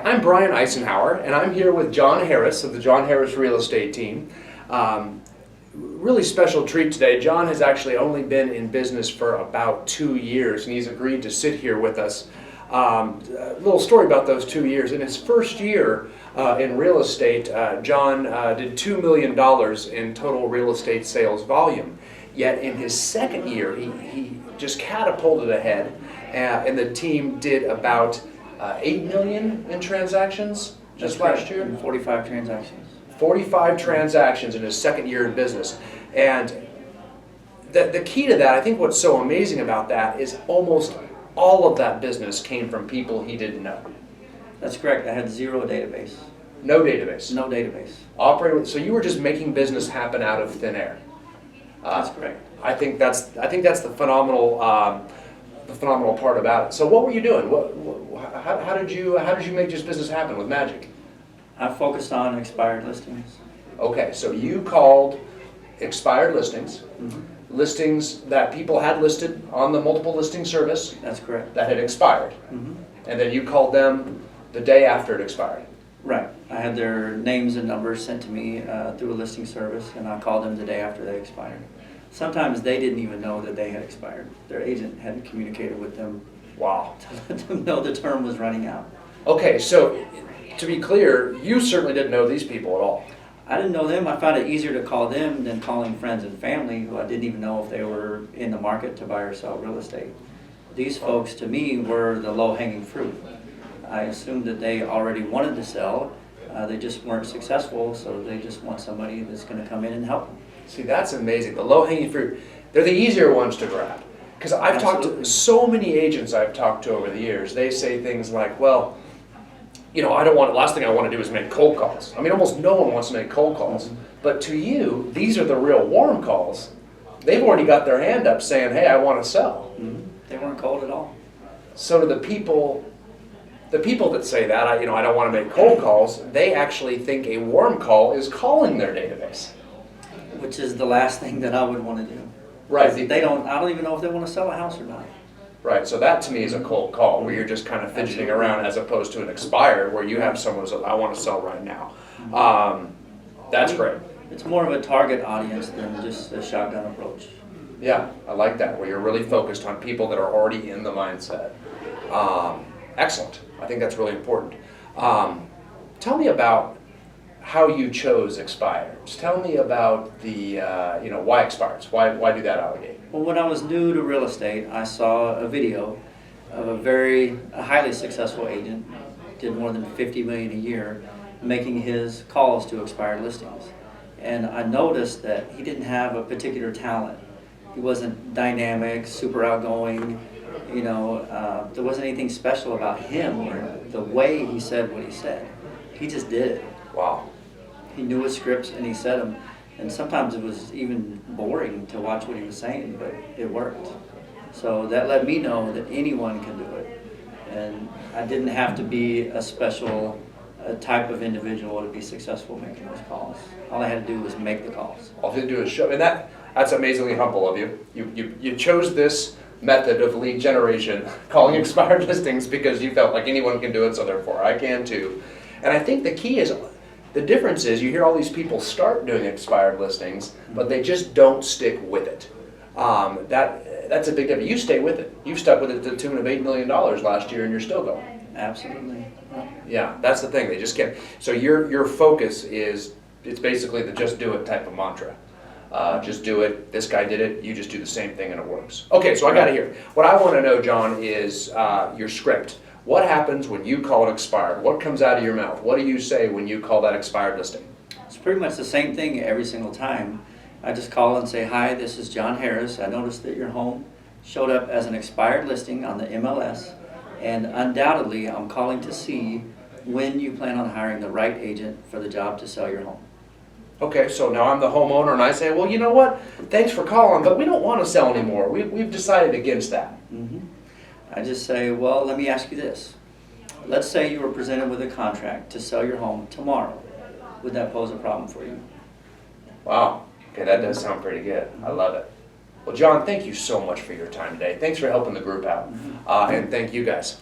I'm Brian Eisenhower, and I'm here with John Harris of the John Harris Real Estate Team. Really special treat today. John has actually only been in business for about 2 years, and he's agreed to sit here with us. A little story about those 2 years. In his first year in real estate, John did $2 million in total real estate sales volume. Yet in his second year, he just catapulted ahead, and the team did about 8 million in transactions just last year. 45 transactions. 45 transactions in his second year in business. And the key to that, I think what's so amazing about that is almost all of that business came from people he didn't know. That's correct. I had zero database. No database. No database. So you were just making business happen out of thin air. That's correct. I think that's the phenomenal part about it. So what were you doing? How did you make this business happen with Magic? I focused on expired listings. Okay, so you called expired listings, listings that people had listed on the multiple listing service. That's correct. That had expired, and then you called them the day after it expired. Right. I had their names and numbers sent to me through a listing service, and I called them the day after they expired. Sometimes they didn't even know that they had expired. Their agent hadn't communicated with them. Wow. To let them know the term was running out. Okay, so to be clear, you certainly didn't know these people at all. I didn't know them. I found it easier to call them than calling friends and family who I didn't even know if they were in the market to buy or sell real estate. These folks, to me, were the low-hanging fruit. I assumed that they already wanted to sell. They just weren't successful, so they just want somebody that's going to come in and help them. See, that's amazing. The low-hanging fruit, they're the easier ones to grab. Because I've talked to so many agents I've talked to over the years. They say things like, well, you know, last thing I want to do is make cold calls. I mean, almost no one wants to make cold calls. But to you, these are the real warm calls. They've already got their hand up saying, hey, I want to sell. They weren't cold at all. So to the people that say that, I don't want to make cold calls, they actually think a warm call is calling their database. Which is the last thing that I would want to do. Right. I don't even know if they want to sell a house or not. Right, so that to me is a cold call, where you're just kind of fidgeting around, as opposed to an expired, where you have someone who says, I want to sell right now. That's great. It's more of a target audience than just a shotgun approach. Yeah, I like that, where you're really focused on people that are already in the mindset. Excellent. I think that's really important. Tell me about how you chose expireds. Tell me about the, why expireds? Why do that out of the gate? Well, when I was new to real estate, I saw a video of a highly successful agent, did more than $50 million a year, making his calls to expired listings. And I noticed that he didn't have a particular talent. He wasn't dynamic, super outgoing. There wasn't anything special about him or the way he said what he said. He just did it. Wow. He knew his scripts and he said them. And sometimes it was even boring to watch what he was saying, but it worked. So that let me know that anyone can do it. And I didn't have to be a special type of individual to be successful making those calls. All I had to do was make the calls. All you had to do is show, and that's amazingly humble of you. You chose this method of lead generation, calling expired listings, because you felt like anyone can do it, so therefore I can too. And I think the key is, the difference is, you hear all these people start doing expired listings, but they just don't stick with it. That's a big difference. You stay with it. You've stuck with it to the tune of $8 million last year, and you're still going. Absolutely. Yeah, that's the thing. They just can't. So your focus is, it's basically the just do it type of mantra. Just do it. This guy did it. You just do the same thing and it works. Okay, so I got to hear. What I want to know, John, is your script. What happens when you call it expired? What comes out of your mouth? What do you say when you call that expired listing? It's pretty much the same thing every single time. I just call and say, hi, this is John Harris. I noticed that your home showed up as an expired listing on the MLS, and undoubtedly I'm calling to see when you plan on hiring the right agent for the job to sell your home. Okay, so now I'm the homeowner and I say, well, you know what? Thanks for calling, but we don't want to sell anymore. We've decided against that. I just say, well, let me ask you this. Let's say you were presented with a contract to sell your home tomorrow. Would that pose a problem for you? Wow. Okay, that does sound pretty good. I love it. Well, John, thank you so much for your time today. Thanks for helping the group out. And thank you guys.